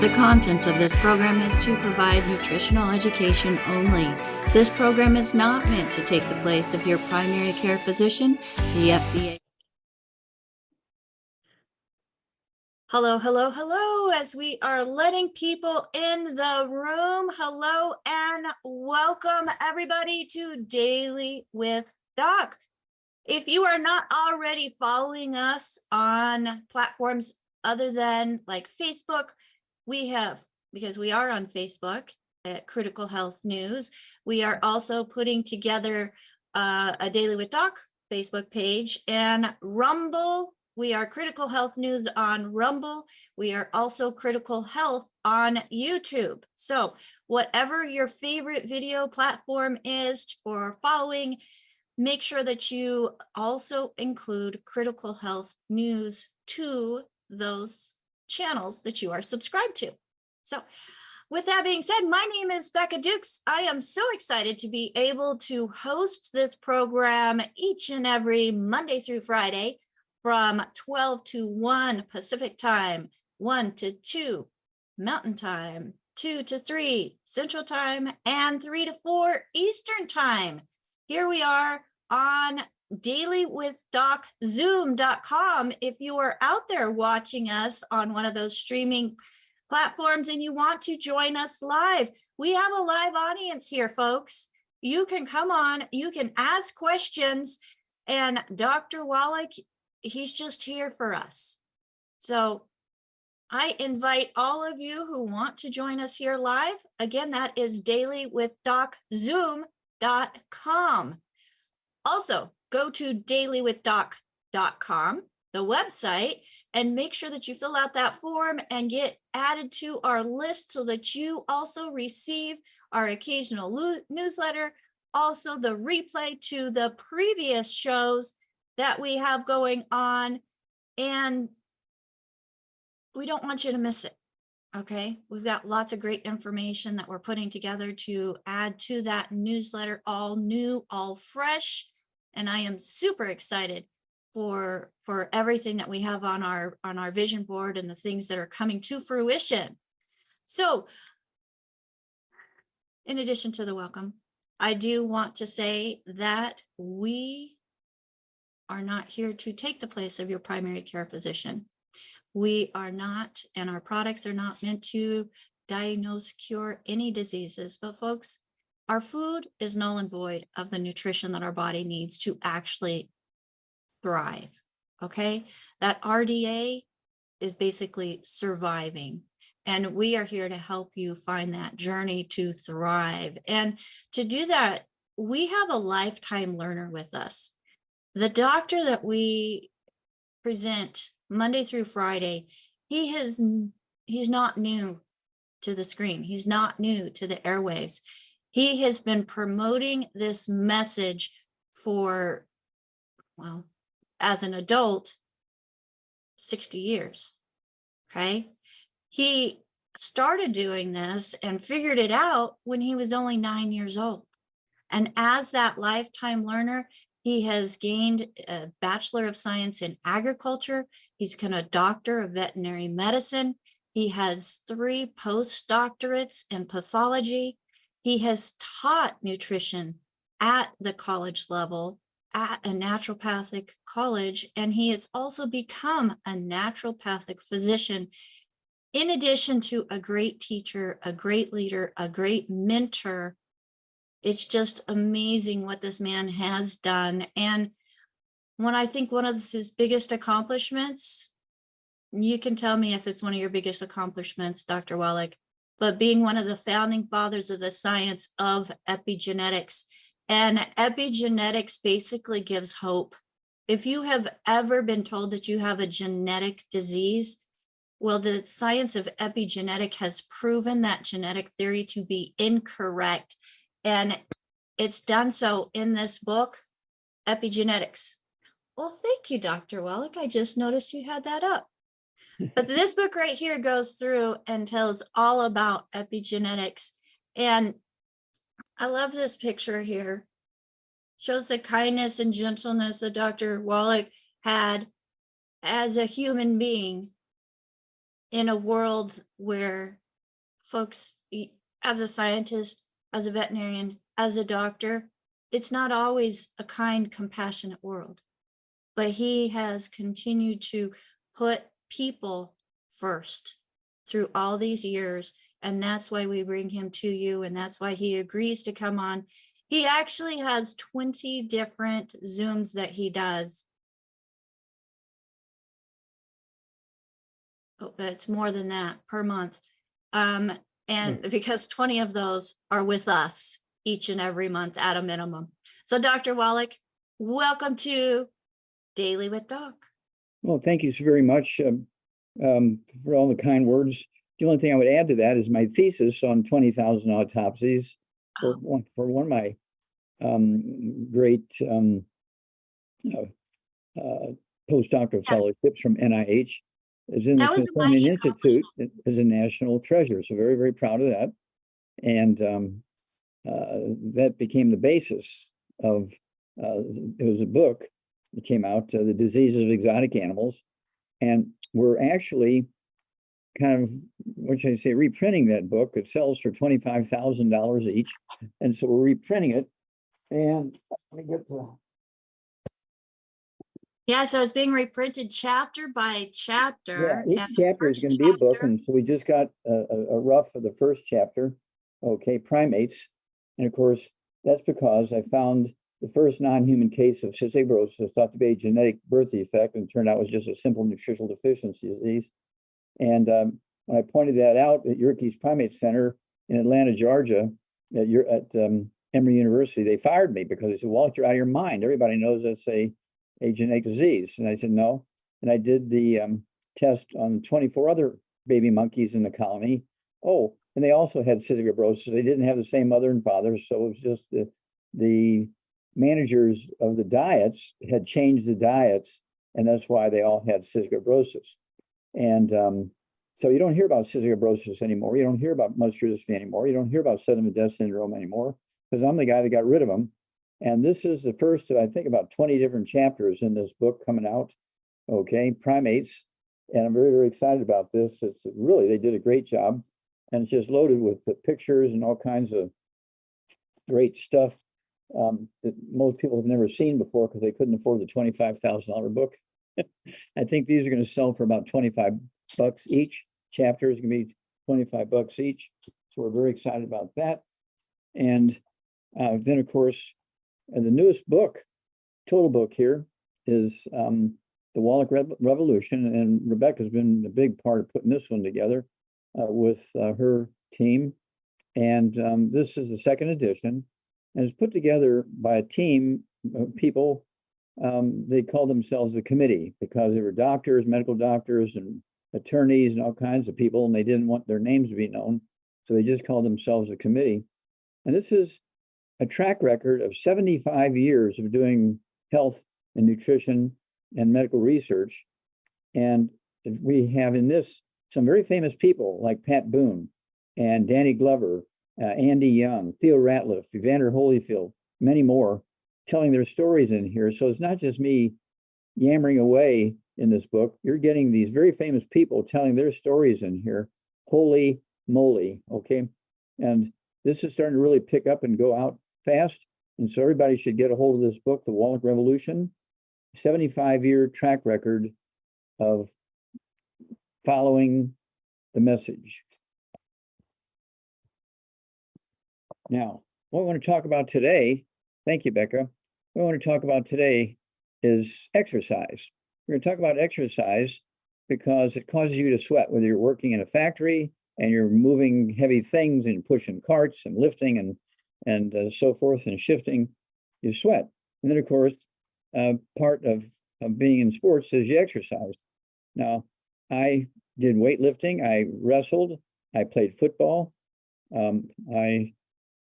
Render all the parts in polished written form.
The content of this program is to provide nutritional education only. This program is not meant to take the place of your primary care physician, the FDA. Hello, hello, hello, as we are letting people in the room. Hello and welcome everybody to Daily with Doc. If you are not already following us on platforms other than like Facebook, we have, because we are on Facebook at Critical Health News, we are also putting together a Daily with Doc Facebook page, and Rumble. We are Critical Health News on Rumble. We are also Critical Health on YouTube. So whatever your favorite video platform is for following, make sure that you also include Critical Health News to those channels that you are subscribed to. So with that being said, my name is Becca Dukes. I am so excited to be able to host this program each and every Monday through Friday from 12 to 1 Pacific time, 1 to 2 Mountain time, 2 to 3 Central time, and 3 to 4 Eastern time. Here we are on dailywithdoc.zoom.com. If you are out there watching us on one of those streaming platforms and you want to join us live, we have a live audience here, folks. You can come on, you can ask questions, and Dr. Wallach, he's just here for us. So I invite all of you who want to join us here live. Again, that is dailywithdoc.zoom.com. Also, go to dailywithdoc.com, the website, and make sure that you fill out that form and get added to our list so that you also receive our occasional newsletter, also the replay to the previous shows that we have going on, and we don't want you to miss it. Okay, we've got lots of great information that we're putting together to add to that newsletter, all new, all fresh. And I am super excited for everything that we have on our vision board and the things that are coming to fruition. So in addition to the welcome, I do want to say that we are not here to take the place of your primary care physician. We are not, and our products are not meant to diagnose, cure any diseases, but folks, our food is null and void of the nutrition that our body needs to actually thrive, okay? That RDA is basically surviving, and we are here to help you find that journey to thrive. And to do that, we have a lifetime learner with us. The doctor that we present Monday through Friday, he's not new to the screen. He's not new to the airwaves. He has been promoting this message for, well, as an adult, 60 years, okay? He started doing this and figured it out when he was only 9 years old. And as that lifetime learner, he has gained a Bachelor of Science in Agriculture. He's become a doctor of veterinary medicine. He has 3 postdoctorates in pathology. He has taught nutrition at the college level at a naturopathic college, and he has also become a naturopathic physician, in addition to a great teacher, a great leader, a great mentor. It's just amazing what this man has done. And when I think one of his biggest accomplishments, you can tell me if it's one of your biggest accomplishments, Dr. Wallach, but being one of the founding fathers of the science of epigenetics. And epigenetics basically gives hope. If you have ever been told that you have a genetic disease, well, the science of epigenetic has proven that genetic theory to be incorrect. And it's done so in this book, Epigenetics. Well, thank you, Dr. Wallach. I just noticed you had that up. But this book right here goes through and tells all about epigenetics. And I love this picture here. Shows the kindness and gentleness that Dr. Wallach had as a human being in a world where folks, as a scientist, as a veterinarian, as a doctor, it's not always a kind, compassionate world. But he has continued to put people first through all these years. And that's why we bring him to you. And that's why he agrees to come on. He actually has 20 different Zooms that he does. Oh, it's more than that per month. And because 20 of those are with us each and every month at a minimum. So Dr. Wallach, welcome to Daily with Doc. Well, thank you so very much for all the kind words. The only thing I would add to that is my thesis on 20,000 autopsies for one of my great postdoctoral fellowships from NIH is in the Smithsonian Institute as a national treasure. So very, very proud of that. And that became the basis of, it was a book that came out, The Diseases of Exotic Animals. And we're actually kind of, what should I say, reprinting that book. It sells for $25,000 each. And so we're reprinting it. And let me get the... Yeah, so it's being reprinted chapter by chapter. Yeah, each chapter is going to be a book. And so we just got a rough of the first chapter, okay, primates. And of course, that's because I found the first non-human case of cystic fibrosis thought to be a genetic birth defect, and turned out it was just a simple nutritional deficiency disease. And when I pointed that out at Yerkes Primate Center in Atlanta, Georgia, at Emory University, they fired me because they said, "Well, you're out of your mind. Everybody knows that's a genetic disease." And I said, "No." And I did the test on 24 other baby monkeys in the colony. Oh, and they also had cystic fibrosis. They didn't have the same mother and father, so it was just the managers of the diets had changed the diets, and that's why they all had cystic fibrosis. And so you don't hear about cystic fibrosis anymore. You don't hear about muscular dystrophy anymore. You don't hear about sudden death syndrome anymore, because I'm the guy that got rid of them. And this is the first of, I think, about 20 different chapters in this book coming out, okay, primates. And I'm very, very excited about this. It's really, they did a great job. And it's just loaded with the pictures and all kinds of great stuff that most people have never seen before because they couldn't afford the $25,000 book. I think these are going to sell for about $25 each. Chapter is going to be $25 each. So we're very excited about that. And then, of course, the newest book, total book here, is the Wallach Revolution. And Rebecca's been a big part of putting this one together with her team. And this is the second edition. And it's put together by a team of people. They call themselves the committee because they were doctors, medical doctors, and attorneys, and all kinds of people, and they didn't want their names to be known. So they just called themselves a committee. And this is a track record of 75 years of doing health and nutrition and medical research. And we have in this some very famous people like Pat Boone and Danny Glover, Andy Young, Theo Ratliff, Evander Holyfield, many more, telling their stories in here. So it's not just me yammering away in this book. You're getting these very famous people telling their stories in here. Holy moly, okay? And this is starting to really pick up and go out fast. And so everybody should get a hold of this book, The Wallach Revolution, 75-year track record of following the message. Now, what I want to talk about today, thank you, Becca. What I want to talk about today is exercise. We're going to talk about exercise because it causes you to sweat, whether you're working in a factory and you're moving heavy things and pushing carts and lifting and so forth and shifting, you sweat. And then, of course, part of being in sports is you exercise. Now, I did weightlifting, I wrestled, I played football.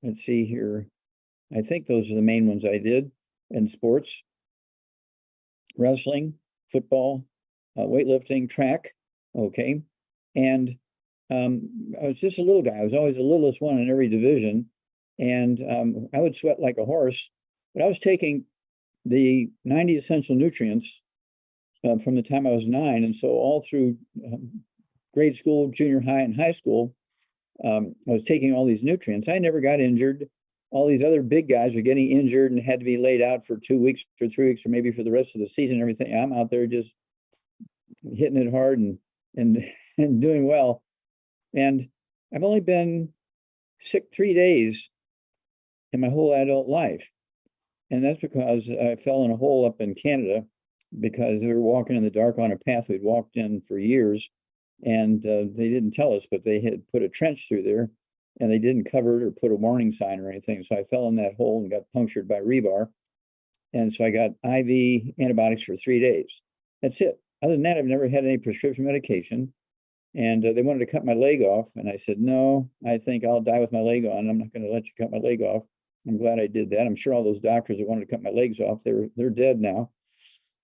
Let's see here. I think those are the main ones I did in sports: wrestling, football, weightlifting, track. Okay. And I was just a little guy. I was always the littlest one in every division. And I would sweat like a horse, but I was taking the 90 essential nutrients from the time I was 9. And so all through grade school, junior high, and high school, I was taking all these nutrients. I never got injured. All these other big guys are getting injured and had to be laid out for 2 weeks or 3 weeks or maybe for the rest of the season and everything. I'm out there just hitting it hard and doing well. And I've only been sick 3 days in my whole adult life. And that's because I fell in a hole up in Canada because we were walking in the dark on a path we'd walked in for years. And they didn't tell us, but they had put a trench through there and they didn't cover it or put a warning sign or anything. So I fell in that hole and got punctured by rebar. And so I got IV antibiotics for 3 days. That's it. Other than that, I've never had any prescription medication. And they wanted to cut my leg off. And I said, no, I think I'll die with my leg on. I'm not going to let you cut my leg off. I'm glad I did that. I'm sure all those doctors that wanted to cut my legs off, they're dead now.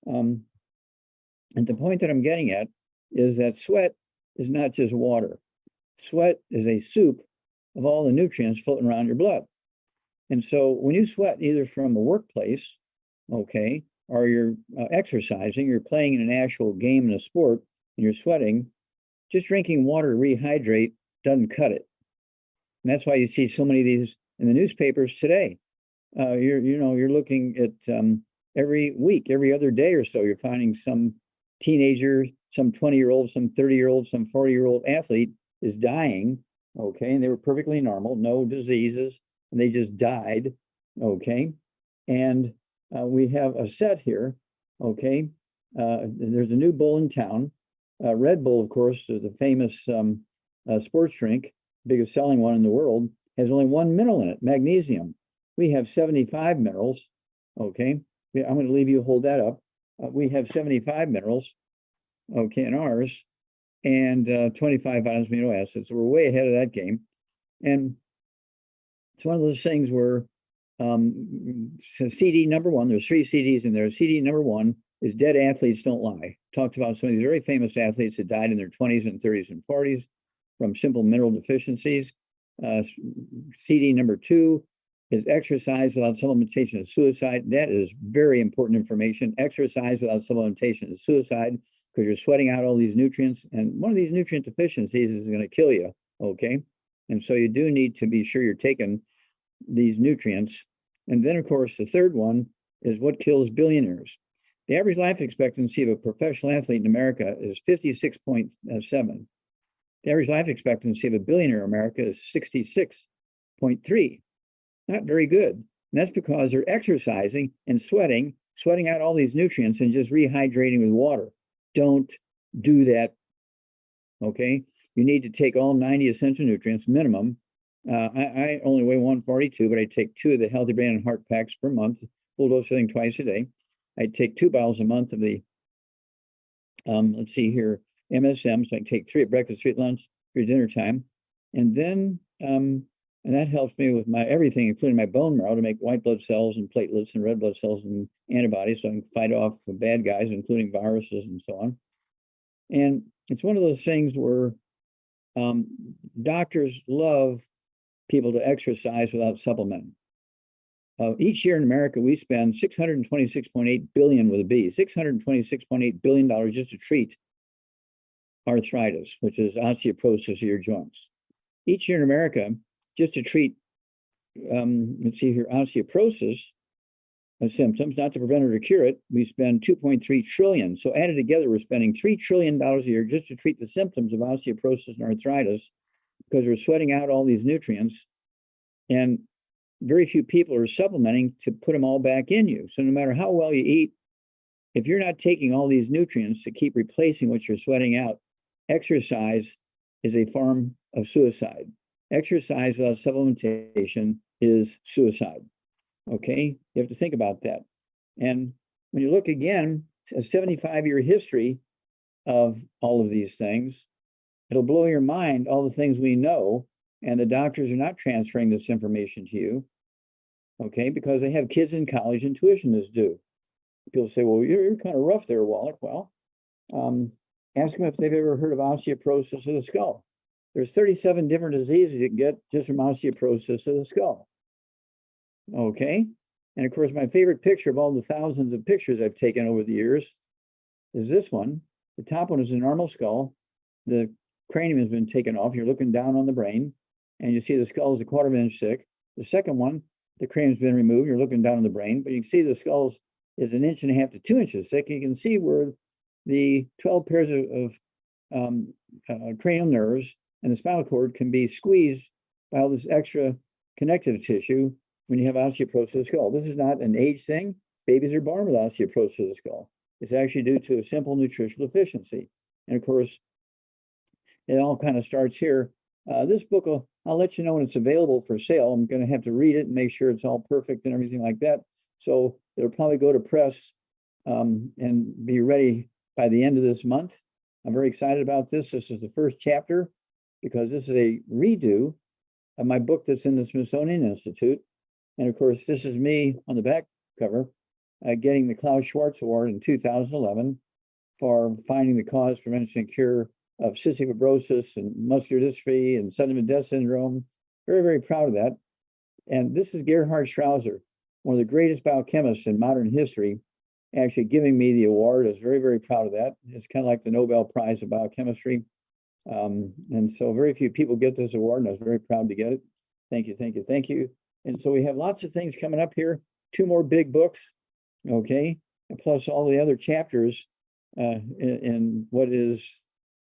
And the point that I'm getting at is that sweat is not just water. Sweat is a soup of all the nutrients floating around your blood. And so when you sweat either from the workplace, okay, or you're exercising, you're playing in an actual game in a sport, and you're sweating, just drinking water to rehydrate doesn't cut it. And that's why you see so many of these in the newspapers today. You're looking at every week, every other day or so, you're finding some teenager, some 20-year-old, some 30-year-old, some 40-year-old athlete is dying, okay, and they were perfectly normal, no diseases, and they just died, okay, and we have a set here, okay, there's a new bull in town, Red Bull, of course, the famous sports drink, biggest selling one in the world, has only one mineral in it, magnesium. We have 75 minerals, okay, I'm going to leave you hold that up. We have 75 minerals, okay, in ours, and 25 vitamins, amino acids. So we're way ahead of that game. And it's one of those things where so CD number one, there's 3 CDs in there. CD number one is dead athletes don't lie. Talked about some of these very famous athletes that died in their 20s and 30s and 40s from simple mineral deficiencies. CD number 2 is exercise without supplementation is suicide. That is very important information. Exercise without supplementation is suicide because you're sweating out all these nutrients. And one of these nutrient deficiencies is going to kill you, okay? And so you do need to be sure you're taking these nutrients. And then, of course, the third one is what kills billionaires. The average life expectancy of a professional athlete in America is 56.7. The average life expectancy of a billionaire in America is 66.3. Not very good. And that's because they're exercising and sweating out all these nutrients and just rehydrating with water. Don't do that, okay? You need to take all 90 essential nutrients minimum. I only weigh 142, but I take 2 of the Healthy Brain and Heart packs per month, full dose filling twice a day. I take 2 bottles a month of the, let's see here, MSM. So I take 3 at breakfast, 3 at lunch, 3 at dinner time. And then, and that helps me with my everything, including my bone marrow, to make white blood cells and platelets and red blood cells and antibodies so I can fight off the bad guys, including viruses and so on. And it's one of those things where doctors love people to exercise without supplementing. Each year in America, we spend $626.8 billion with a B, $626.8 billion just to treat arthritis, which is osteoporosis of your joints. Each year in America, just to treat, let's see here, osteoporosis symptoms, not to prevent or to cure it, we spend 2.3 trillion. So added together, we're spending $3 trillion a year just to treat the symptoms of osteoporosis and arthritis because we're sweating out all these nutrients. And very few people are supplementing to put them all back in you. So no matter how well you eat, if you're not taking all these nutrients to keep replacing what you're sweating out, exercise is a form of suicide. Exercise without supplementation is suicide. Okay, you have to think about that. And when you look again, a 75-year history of all of these things, it'll blow your mind, all the things we know, and the doctors are not transferring this information to you, okay, because they have kids in college and tuition is due. People say, well, you're kind of rough there, Wallach. Well, ask them if they've ever heard of osteoporosis of the skull. There's 37 different diseases you can get just from osteoporosis of the skull. Okay. And of course, my favorite picture of all the thousands of pictures I've taken over the years is this one. The top one is a normal skull. The cranium has been taken off. You're looking down on the brain, and you see the skull is a 1/4 inch thick. The second one, the cranium's been removed. You're looking down on the brain, but you can see the skull is 1.5 inches to 2 inches thick. You can see where the 12 pairs of cranial nerves and the spinal cord can be squeezed by all this extra connective tissue when you have osteoporosis of the skull. This is not an age thing. Babies are born with osteoporosis of the skull. It's actually due to a simple nutritional deficiency. And of course, it all kind of starts here. This book, I'll let you know when it's available for sale. I'm going to have to read it and make sure it's all perfect and everything like that. So it'll probably go to press and be ready by the end of this month. I'm very excited about this. This is the first chapter because this is a redo of my book that's in the Smithsonian Institute. And of course, this is me on the back cover getting the Klaus Schwarz Award in 2011 for finding the cause, prevention, and cure of cystic fibrosis and muscular dystrophy and sudden death syndrome. Very, very proud of that. And this is Gerhard Strauser, one of the greatest biochemists in modern history, actually giving me the award. I was very, very proud of that. It's kind of like the Nobel Prize of Biochemistry. And so very few people get this award, and I was very proud to get it. Thank you, thank you, thank you. And so we have lots of things coming up here. 2 more big books, okay? And plus all the other chapters in what is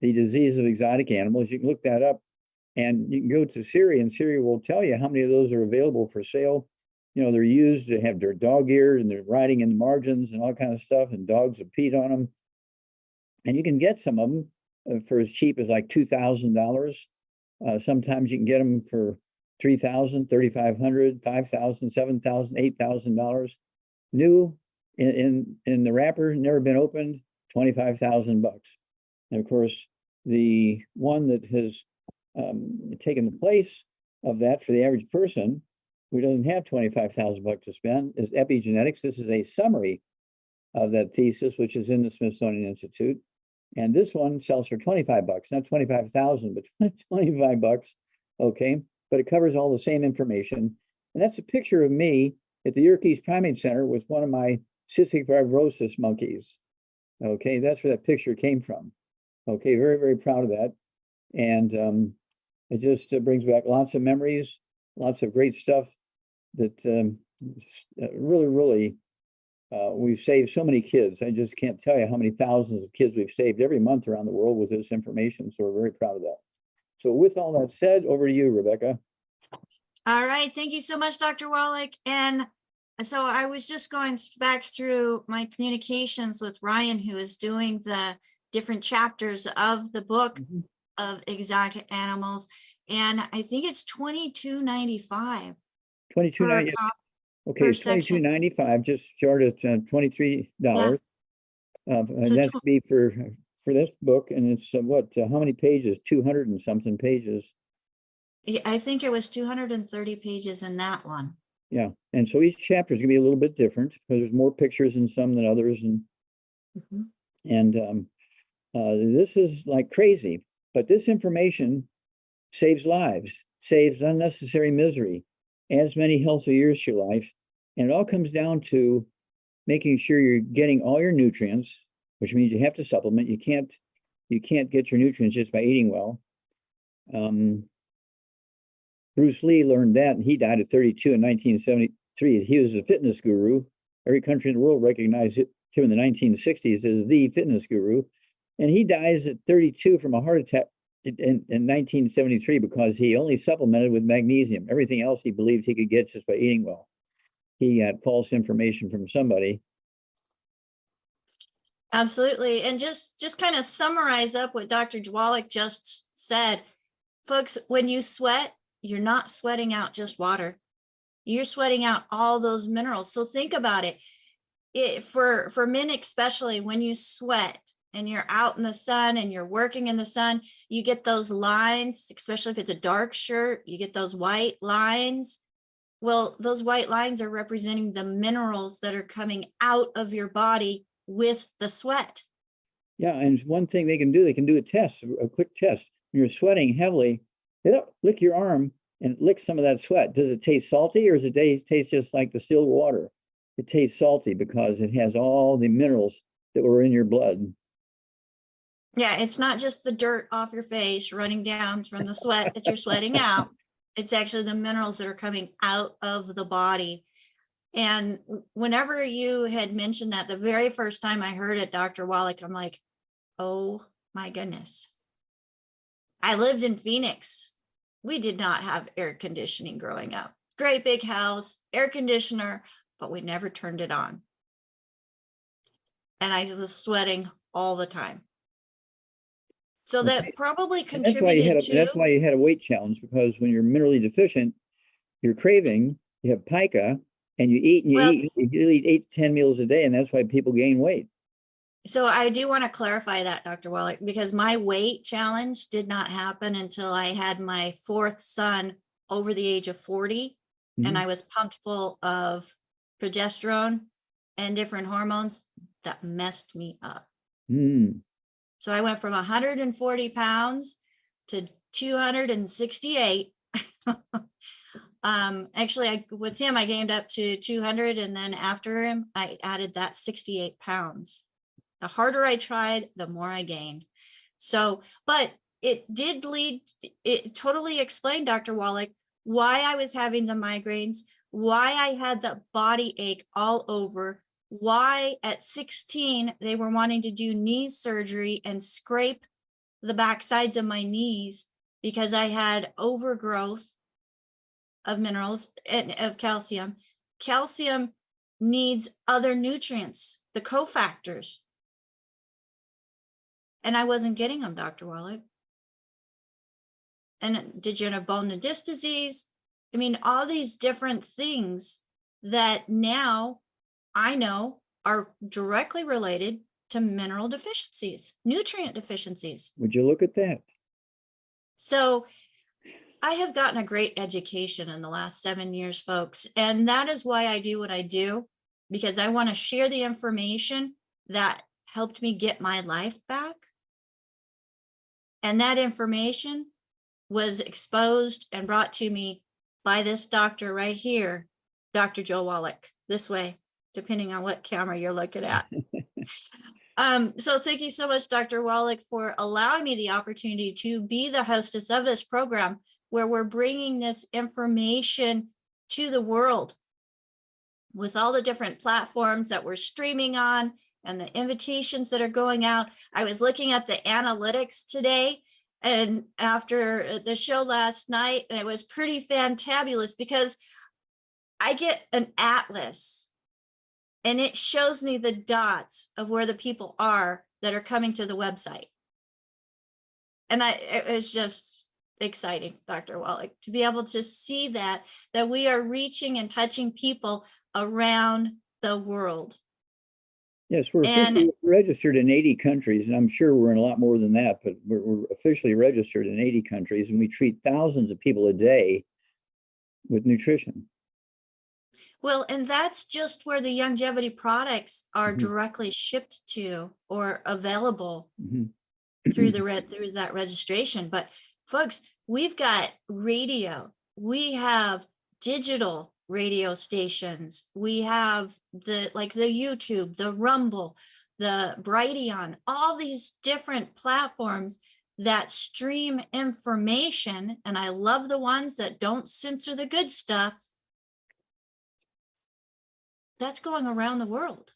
the disease of exotic animals. You can look that up, and you can go to Siri, and Siri will tell you how many of those are available for sale. You know, they're used to have their dog ears, and they're writing in the margins and all kind of stuff, and dogs have peed on them. And you can get some of them for as cheap as like $2,000. Sometimes you can get them for $3,000, $3,500, $5,000, $7,000, $8,000. New in the wrapper, never been opened, $25,000. And of course, the one that has taken the place of that for the average person who doesn't have $25,000 to spend is epigenetics. This is a summary of that thesis, which is in the Smithsonian Institute. And this one sells for $25, not 25,000, but $25. Okay, but it covers all the same information. And that's a picture of me at the Yerkes Primate Center with one of my cystic fibrosis monkeys. Okay, that's where that picture came from. Okay, very, very proud of that. And it just brings back lots of memories, lots of great stuff that really, really, we've saved so many kids. I just can't tell you how many thousands of kids we've saved every month around the world with this information. So we're very proud of that. So with all that said, over to you, Rebecca. All right. Thank you so much, Dr. Wallach. And so I was just going back through my communications with Ryan, who is doing the different chapters of the book of exotic animals. And I think it's $22.95. $22.95. Okay, it's $22.95, just short of $23. Yeah. And So that's be for this book, and it's what? How many pages? 200 and something pages. I think it was 230 pages in that one. Yeah, and so each chapter is gonna be a little bit different because there's more pictures in some than others, and this is like crazy. But this information saves lives, saves unnecessary misery, adds many healthy years to your life, and it all comes down to making sure you're getting all your nutrients, which means you have to supplement. You can't get your nutrients just by eating well. Bruce Lee learned that, and he died at 32 in 1973. He was a fitness guru. Every country in the world recognized him in the 1960s as the fitness guru. And he dies at 32 from a heart attack in 1973 because he only supplemented with magnesium. Everything else he believed he could get just by eating well. He got false information from somebody. Absolutely. And just kind of summarize up what Dr. Wallach just said. Folks, when you sweat, you're not sweating out just water. You're sweating out all those minerals. So think about it. For men especially, when you sweat and you're out in the sun and you're working in the sun, you get those lines, especially if it's a dark shirt, you get those white lines. Well, those white lines are representing the minerals that are coming out of your body with the sweat. Yeah, and one thing they can do a test, a quick test. When you're sweating heavily, lick your arm and lick some of that sweat. Does it taste salty, or does it taste just like distilled water? It tastes salty because it has all the minerals that were in your blood. Yeah, it's not just the dirt off your face running down from the sweat that you're sweating out. It's actually the minerals that are coming out of the body. And whenever you had mentioned that, the very first time I heard it, Dr. Wallach, I'm like, oh my goodness. I lived in Phoenix. We did not have air conditioning growing up. Great big house, air conditioner, but we never turned it on. And I was sweating all the time. So Okay. that probably And that's why you had contributed that's why to, you had a weight challenge, because when you're minerally deficient, you're craving, you have pica, and you eat and you well, eat, you eat 8 to 10 meals a day, and that's why people gain weight. so I do want to clarify that, Dr. Wallach, because my weight challenge did not happen until I had my fourth son over the age of 40, and Mhm. I was pumped full of progesterone and different hormones that messed me up. Mm. So I went from 140 pounds to 268. Actually, with him, I gained up to 200, and then after him, I added that 68 pounds. The harder I tried, the more I gained. So, but it did lead, it totally explained, Dr. Wallach, why I was having the migraines, why I had the body ache all over, why at 16 they were wanting to do knee surgery and scrape the backsides of my knees because I had overgrowth of minerals and of calcium. Calcium needs other nutrients, the cofactors. And I wasn't getting them, Dr. Wallach. And degenerative bone and disc disease. I mean, all these different things that now I know are directly related to mineral deficiencies, nutrient deficiencies. Would you look at that? So I have gotten a great education in the last 7 years, folks. And that is why I do what I do, because I want to share the information that helped me get my life back. And that information was exposed and brought to me by this doctor right here, Dr. Joe Wallach, this way, depending on what camera you're looking at. So thank you so much, Dr. Wallach, for allowing me the opportunity to be the hostess of this program, where we're bringing this information to the world with all the different platforms that we're streaming on and the invitations that are going out. I was looking at the analytics today and after the show last night, and it was pretty fantabulous because I get an atlas and it shows me the dots of where the people are that are coming to the website. And it was just exciting, Dr. Wallach, to be able to see that we are reaching and touching people around the world. Yes, we're officially registered in 80 countries, and I'm sure we're in a lot more than that, but we're officially registered in 80 countries, and we treat thousands of people a day with nutrition. Well, and that's just where the longevity products are Mhm. directly shipped to or available Mhm. through through that registration. But folks, we've got radio, we have digital radio stations, we have the YouTube, the Rumble, the Brighteon, all these different platforms that stream information. And I love the ones that don't censor the good stuff. That's going around the world.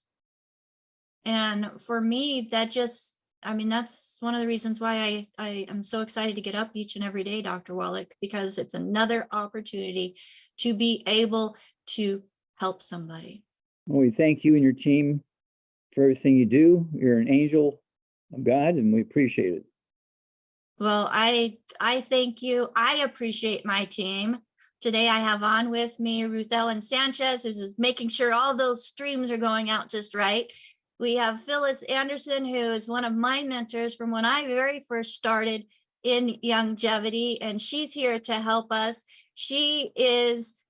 And for me, that just, I mean, that's one of the reasons why I am so excited to get up each and every day, Dr. Wallach, because it's another opportunity to be able to help somebody. Well, we thank you and your team for everything you do. You're an angel of God, and we appreciate it. Well, I thank you. I appreciate my team. Today I have on with me Ruth Ellen Sanchez, who is making sure all those streams are going out just right. We have Phyllis Anderson, who is one of my mentors from when I very first started in longevity, and she's here to help us. She is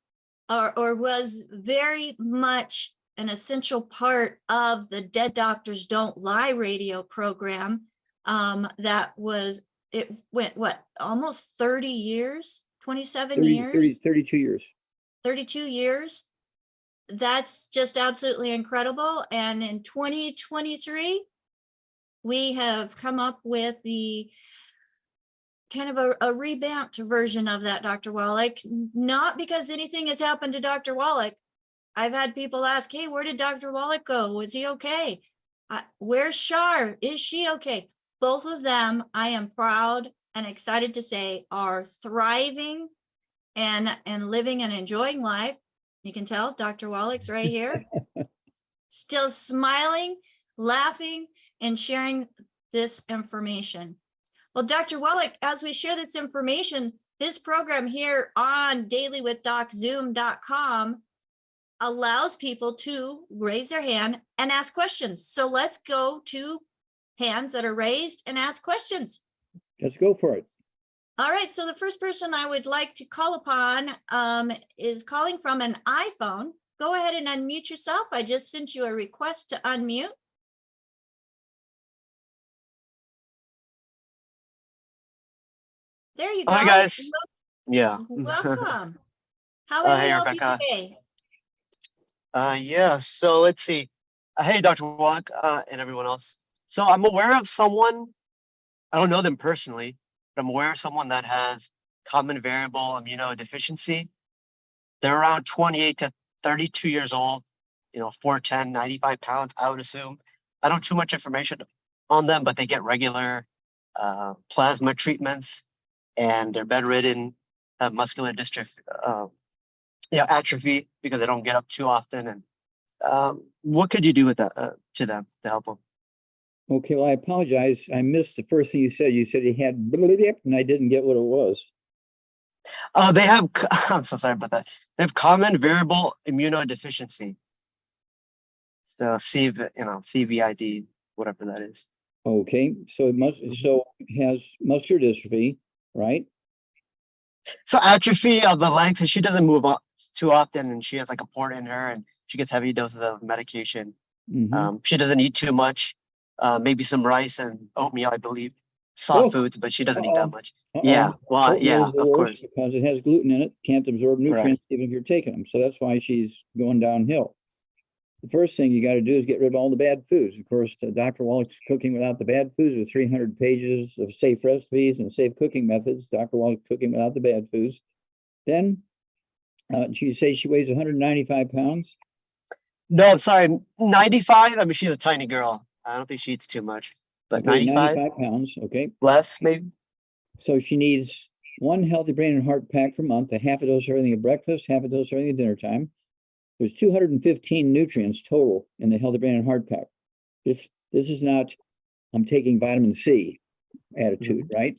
or was very much an essential part of the Dead Doctors Don't Lie radio program. That was, it went what, almost 30 years, 27 years, 32 years. 32 years. That's just absolutely incredible. And in 2023, we have come up with the kind of a revamped version of that, Dr. Wallach, not because anything has happened to Dr. Wallach. I've had people ask, hey, where did Dr. Wallach go? Was he okay? Where's Shar? Is she okay? Both of them, I am proud and excited to say, are thriving and living and enjoying life. You can tell Dr. Wallach's right here, still smiling, laughing, and sharing this information. Well, Dr. Wallach, as we share this information, this program here on dailywithdoczoom.com allows people to raise their hand and ask questions. So let's go to hands that are raised and ask questions. Let's go for it. All right, so the first person I would like to call upon is calling from an iPhone. Go ahead and unmute yourself. I just sent you a request to unmute. There you go. Hi, guys. Yeah. Welcome. How may we Hey, help Rebecca. you today? Yeah, so let's see. Hey, Dr. Wallach, and everyone else. So I'm aware of someone, I don't know them personally, but I'm aware of someone that has common variable immunodeficiency. They're around 28 to 32 years old, 4'10", 95 pounds, I would assume. I don't too much information on them, but they get regular plasma treatments, and they're bedridden, have muscular dystrophy, atrophy, because they don't get up too often. And what could you do with that to them to help them? Okay, well, I apologize. I missed the first thing you said. You said he had and I didn't get what it was. Oh, they have, I'm so sorry about that. They have common variable immunodeficiency. So CVID, whatever that is. Okay, so it has muscular dystrophy, right? So atrophy of the legs, and she doesn't move up too often, and she has like a port in her, and she gets heavy doses of medication. She doesn't eat too much, maybe some rice and oatmeal, I believe, soft foods, but she doesn't eat that much. Yeah, well, yeah, of course. Because it has gluten in it, can't absorb nutrients even if you're taking them. So that's why she's going downhill. The first thing you got to do is get rid of all the bad foods. Of course, Dr. Wallach's Cooking Without the Bad Foods with 300 pages of safe recipes and safe cooking methods. Dr. Wallach's Cooking Without the Bad Foods. Then, she says she weighs 195 pounds. No, I'm sorry, 95. I mean, she's a tiny girl. I don't think she eats too much, but Okay, 95 pounds. Okay. Less, maybe. So she needs one healthy brain and heart pack per month, a half a dose of everything at breakfast, half a dose of everything at dinner time. There's 215 nutrients total in the healthy brain and heart pack. This is not, I'm taking vitamin C attitude, right?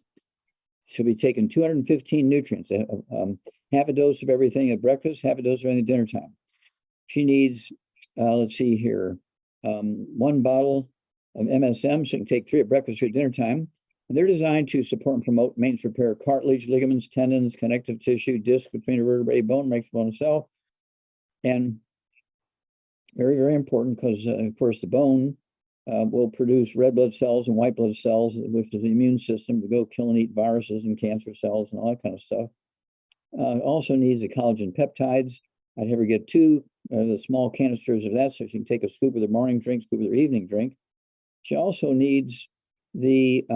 She'll be taking 215 nutrients, half a dose of everything at breakfast, half a dose of everything at dinner time. She needs, let's see here, one bottle of MSM. She can take 3 at breakfast or at dinner time. And they're designed to support and promote maintenance repair, cartilage, ligaments, tendons, connective tissue, disc between a vertebrae, bone, makes bone cell. And very, very important because, of course, the bone will produce red blood cells and white blood cells, which is the immune system to go kill and eat viruses and cancer cells and all that kind of stuff. Also needs the collagen peptides. I'd have her get 2 the small canisters of that so she can take a scoop of their morning drink, scoop of their evening drink. She also needs the,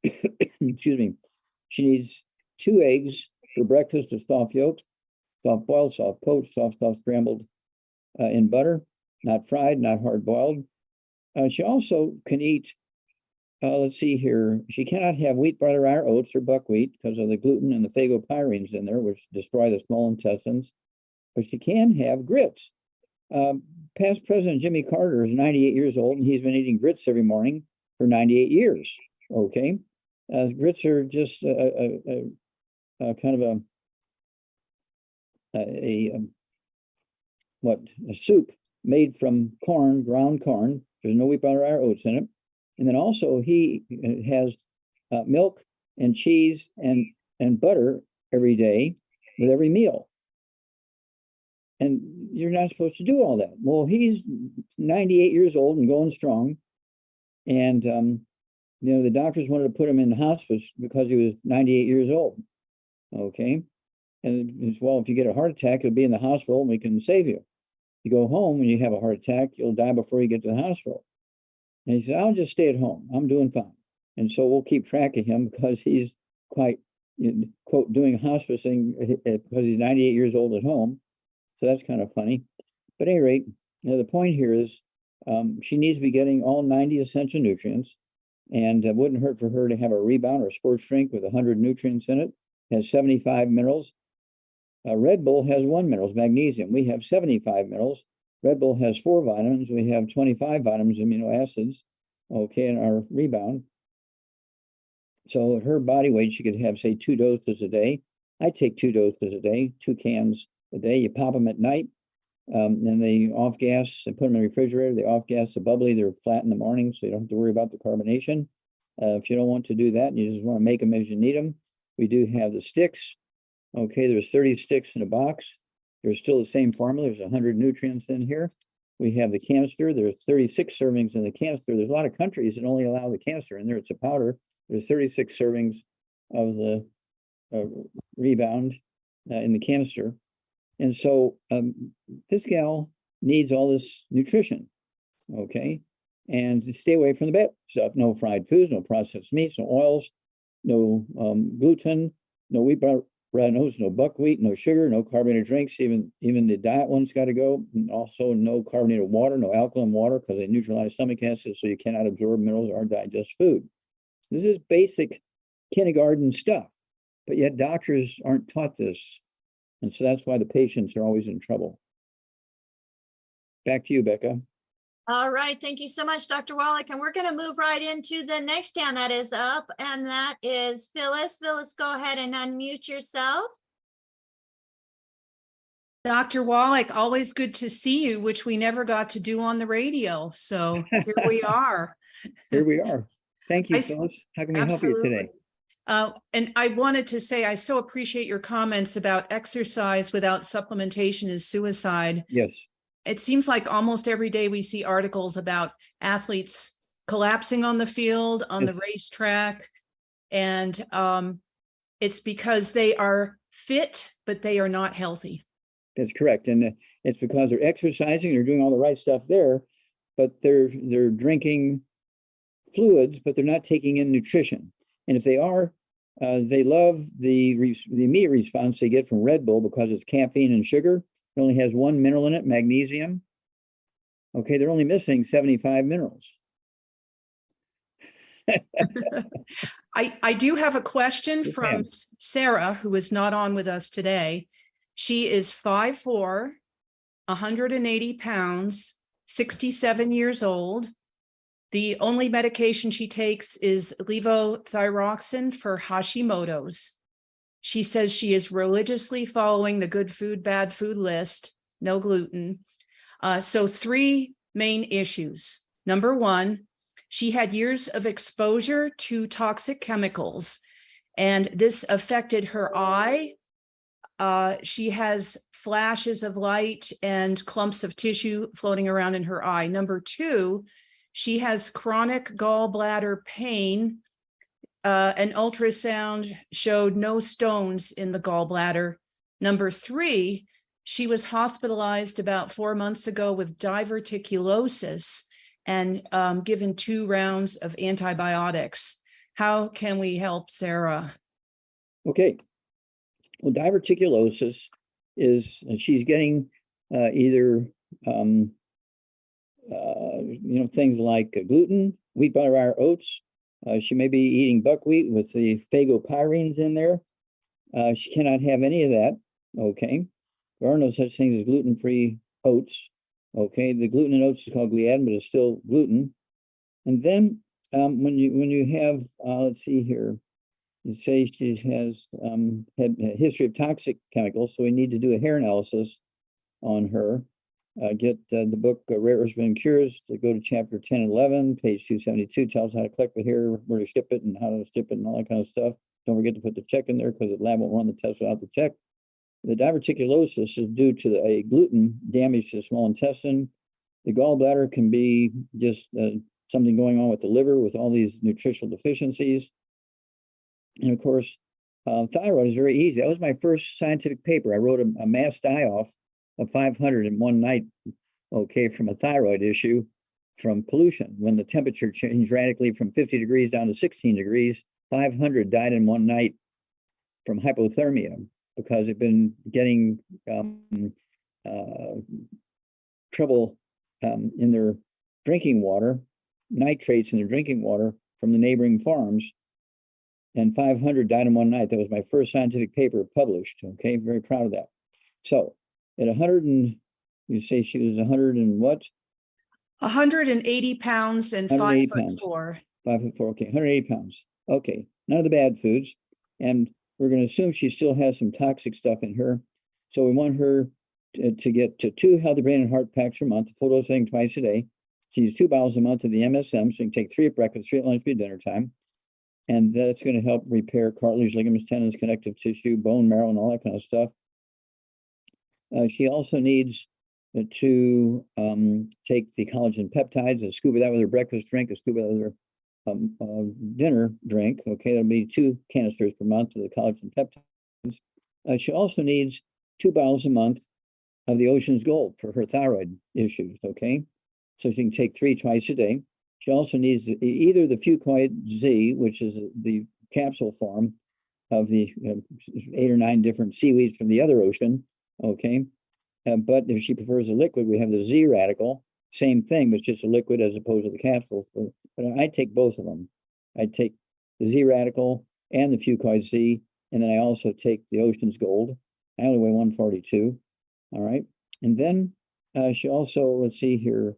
excuse me, she needs 2 eggs for breakfast of soft yolks, soft boiled, soft poached, soft scrambled in butter, not fried, not hard boiled. She also can eat, let's see here, she cannot have wheat, barley, rye, or oats or buckwheat because of the gluten and the phagopyrines in there, which destroy the small intestines. But she can have grits. Past President Jimmy Carter is 98 years old, and he's been eating grits every morning for 98 years. Okay, grits are just kind of a soup made from corn, ground corn. There's no wheat, barley, rye, or oats in it. And then also he has milk and cheese and butter every day with every meal. And you're not supposed to do all that. Well, he's 98 years old and going strong. And, the doctors wanted to put him in hospice because he was 98 years old. Okay. And as well, if you get a heart attack, you'll be in the hospital and we can save you. You go home and you have a heart attack, you'll die before you get to the hospital. And he said, I'll just stay at home. I'm doing fine. And so we'll keep track of him because he's quite, quote, doing hospicing because he's 98 years old at home. So that's kind of funny. But at any rate, the point here is she needs to be getting all 90 essential nutrients. And it wouldn't hurt for her to have a rebound or sports drink with 100 nutrients in it. It has 75 minerals. Red Bull has 1 minerals, magnesium. We have 75 minerals. Red Bull has 4 vitamins. We have 25 vitamins, amino acids, okay, in our rebound. So at her body weight, she could have, say, 2 doses a day. I take 2 doses a day, 2 cans a day. You pop them at night, and they off gas and put them in the refrigerator. They off gas the bubbly. They're flat in the morning, so you don't have to worry about the carbonation. If you don't want to do that, and you just want to make them as you need them, we do have the sticks. Okay, there's 30 sticks in a box. There's still the same formula. There's 100 nutrients in here. We have the canister. There's 36 servings in the canister. There's a lot of countries that only allow the canister in there. It's a powder. There's 36 servings of the rebound in the canister. And so this gal needs all this nutrition, okay? And to stay away from the bad stuff. No fried foods, no processed meats, no oils, no gluten, no wheat granules, no buckwheat, no sugar, no carbonated drinks. Even the diet one's got to go. And also no carbonated water, no alkaline water, because they neutralize stomach acid, so you cannot absorb minerals or digest food. This is basic kindergarten stuff, but yet doctors aren't taught this. And so that's why the patients are always in trouble. Back to you, Becca. All right. Thank you so much, Dr. Wallach. And we're going to move right into the next hand that is up, and that is Phyllis. Phyllis, go ahead and unmute yourself. Dr. Wallach, always good to see you, which we never got to do on the radio. So here we are. Here we are. Thank you, Phyllis. How can we help you today? And I wanted to say, I so appreciate your comments about exercise without supplementation is suicide. Yes. It seems like almost every day we see articles about athletes collapsing on the field, on the racetrack. And it's because they are fit, but they are not healthy. That's correct. And it's because they're exercising, they're doing all the right stuff there, but they're drinking fluids, but they're not taking in nutrition. And if they are, they love the immediate response they get from Red Bull because it's caffeine and sugar. It only has 1 mineral in it, magnesium. Okay, they're only missing 75 minerals. I do have a question from Sarah, who is not on with us today. She is 5'4", 180 pounds, 67 years old. The only medication she takes is levothyroxine for hashimotos. She says she is religiously following the good food, bad food list, no gluten. So 3 main issues. Number 1, she had years of exposure to toxic chemicals, and this affected her eye. She has flashes of light and clumps of tissue floating around in her eye. Number 2, she has chronic gallbladder pain. An ultrasound showed no stones in the gallbladder. Number 3, she was hospitalized about 4 months ago with diverticulosis and given 2 rounds of antibiotics. How can we help Sarah? Okay. Well, diverticulosis is she's getting either things like gluten, wheat, butter, oats. She may be eating buckwheat with the phagopyrines in there. She cannot have any of that. Okay. There are no such things as gluten-free oats. Okay. The gluten in oats is called gliadin, but it's still gluten. And then when you have, let's see here, you say she has had a history of toxic chemicals, so we need to do a hair analysis on her. Get the book Rare Earths and Cures. Go to chapter 10 and 11, page 272, tells how to collect the hair, where to ship it, and how to ship it, and all that kind of stuff. Don't forget to put the check in there because the lab won't run the test without the check. The diverticulosis is due to a gluten damage to the small intestine. The gallbladder can be just something going on with the liver with all these nutritional deficiencies. And of course, thyroid is very easy. That was my first scientific paper. I wrote a mass die-off of 500 in one night, okay, from a thyroid issue. from pollution. When the temperature changed radically from 50 degrees down to 16 degrees, 500 died in one night from hypothermia because they've been getting trouble in their drinking water, nitrates in their drinking water from the neighboring farms. And 500 died in one night. That was my first scientific paper published. Okay, very proud of that. So at 100 and you say she was 100 and what? 180 pounds and 180 5'4". 5'4". Okay, 180 pounds. Okay, none of the bad foods. And we're going to assume she still has some toxic stuff in her. So we want her to get to 2 healthy brain and heart packs per month, full dose thing twice a day. She needs 2 bottles a month of the MSM, so you can take 3 at breakfast, 3 at lunch, 3 at dinner time. And that's going to help repair cartilage, ligaments, tendons, connective tissue, bone marrow, and all that kind of stuff. She also needs to take the collagen peptides and scuba that with her breakfast drink, and scuba that with her dinner drink. Okay, that'll be 2 canisters per month of the collagen peptides. She also needs 2 bottles a month of the Ocean's Gold for her thyroid issues. Okay, so she can take 3 twice a day. She also needs either the Fucoid Z, which is the capsule form of the 8 or 9 different seaweeds from the other ocean. Okay, but if she prefers a liquid, we have the Z radical, same thing, but it's just a liquid as opposed to the capsules. But I take both of them. I take the Z radical and the Fucoid Z, and then I also take the Ocean's Gold. I only weigh 142. All right, and then she also, let's see here.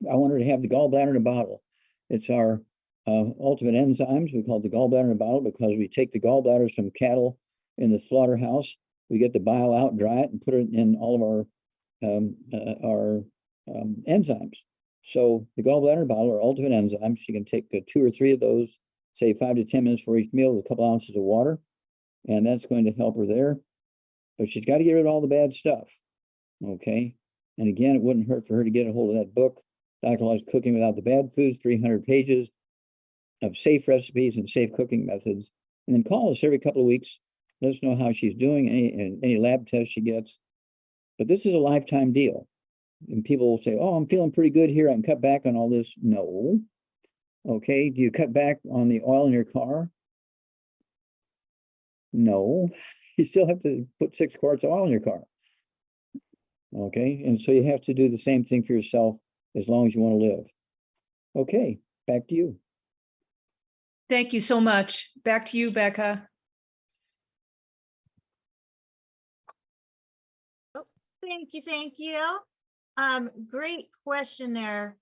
I want her to have the gallbladder in a bottle. It's our ultimate enzymes. We call it the gallbladder in a bottle because we take the gallbladders from cattle in the slaughterhouse. We get the bile out, dry it, and put it in all of our enzymes. So the gallbladder in a bottle are ultimate enzymes. You can take 2 or 3 of those, say 5 to 10 minutes for each meal with a couple ounces of water, and that's going to help her there. But she's got to get rid of all the bad stuff. Okay. And again, it wouldn't hurt for her to get a hold of that book, Dr. Wallach's Cooking Without the Bad Foods, 300 pages of safe recipes and safe cooking methods. And then call us every couple of weeks. Let us know how she's doing, any lab tests she gets. But this is a lifetime deal. And people will say, oh, I'm feeling pretty good here. I can cut back on all this. No. Okay. Do you cut back on the oil in your car? No. You still have to put 6 quarts of oil in your car. Okay. And so you have to do the same thing for yourself as long as you want to live. Okay. Back to you. Thank you so much. Back to you, Becca. Oh, thank you. Thank you. Great question there,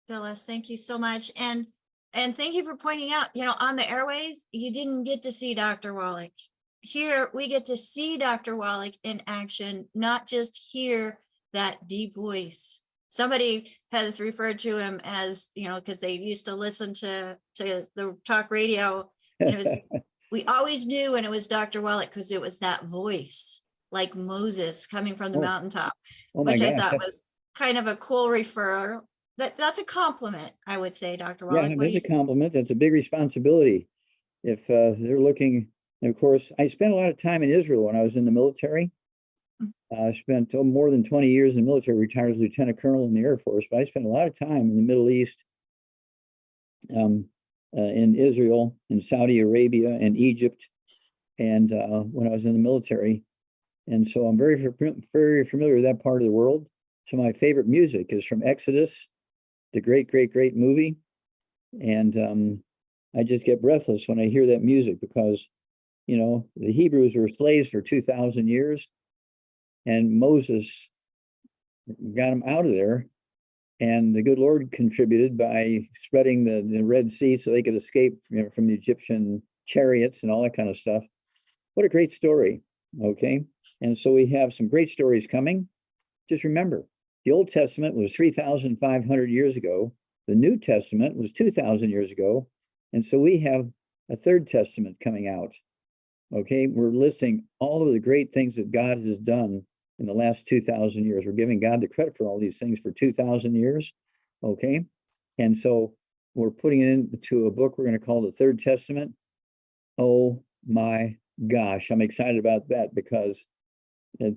Phyllis. Thank you so much. And thank you for pointing out, on the airways, you didn't get to see Dr. Wallach. Here, we get to see Dr. Wallach in action, not just hear that deep voice. Somebody has referred to him as, because they used to listen to the talk radio. And we always knew when it was Dr. Wallach because it was that voice, like Moses coming from the mountaintop, which I thought was kind of a cool referral. That's a compliment, I would say, Dr. Wallach. Yeah, that's a compliment. That's a big responsibility. If they're looking, and of course, I spent a lot of time in Israel when I was in the military. I spent more than 20 years in the military, retired as lieutenant colonel in the Air Force, but I spent a lot of time in the Middle East, in Israel, in Saudi Arabia, and Egypt, and when I was in the military. And so I'm very familiar with that part of the world. So my favorite music is from Exodus, the great movie. And I just get breathless when I hear that music because, the Hebrews were slaves for 2,000 years. And Moses got them out of there. And the good Lord contributed by spreading the Red Sea so they could escape from the Egyptian chariots and all that kind of stuff. What a great story. Okay. And so we have some great stories coming. Just remember, the Old Testament was 3,500 years ago. The New Testament was 2,000 years ago. And so we have a third testament coming out. Okay. We're listing all of the great things that God has done in the last 2,000 years. We're giving God the credit for all these things for 2,000 years. Okay. And so we're putting it into a book we're going to call the Third Testament. Oh my gosh, I'm excited about that because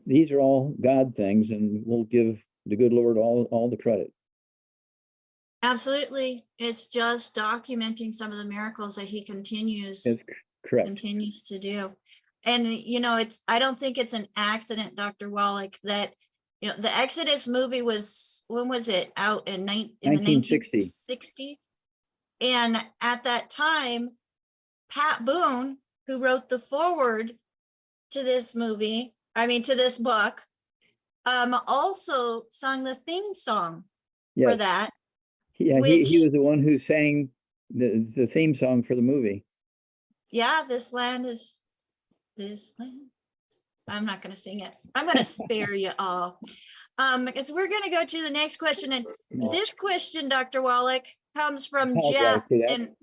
these are all God things, and we'll give the good Lord all the credit. Absolutely. It's just documenting some of the miracles that he continues That's correct. continues to do. And I don't think it's an accident, Dr. Wallach, that the Exodus movie was, when was it out? In the 1960. 1960s? And at that time, Pat Boone, who wrote the foreword to this to this book, also sung the theme song for Yes. that. Yeah, which, he was the one who sang the theme song for the movie. Yeah, this land. I'm not going to sing it. I'm going to spare you all. Because we're going to go to the next question. And this question, Dr. Wallach, comes from Jeff in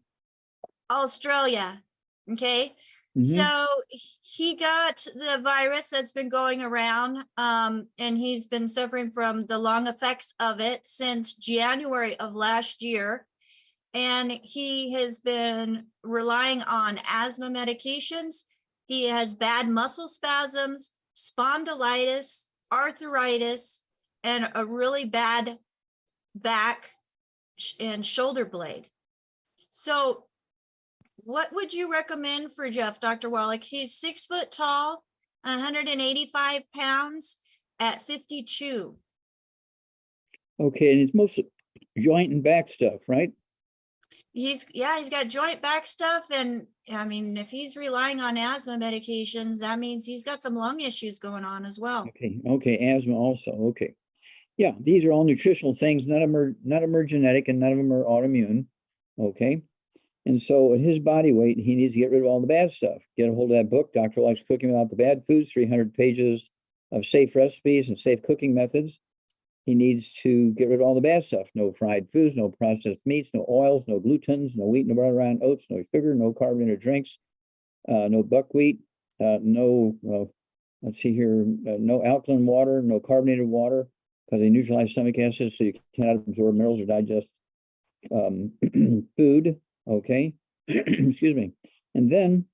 Australia. Okay. So he got the virus that's been going around, and he's been suffering from the long effects of it since January of last year. And he has been relying on asthma medications. He has bad muscle spasms, spondylitis, arthritis, and a really bad back and shoulder blade. So what would you recommend for Jeff, Dr. Wallach? He's 6 foot tall, 185 pounds at 52. Okay, and it's mostly joint and back stuff, right? He's got joint back stuff. And I mean, if he's relying on asthma medications, that means he's got some lung issues going on as well. Okay, asthma also. Okay. Yeah, these are all nutritional things. None of them are genetic and none of them are autoimmune. Okay. And so at his body weight, he needs to get rid of all the bad stuff. Get a hold of that book, Dr. Wallach's Cooking Without the Bad Foods, 300 pages of safe recipes and safe cooking methods. He needs to get rid of all the bad stuff. No fried foods, no processed meats, no oils, no glutens, no wheat, no butter, round oats, no sugar, no carbonated drinks, no buckwheat, no alkaline water, no carbonated water, because they neutralize stomach acid, so you cannot absorb minerals or digest food. Okay. Excuse me. And then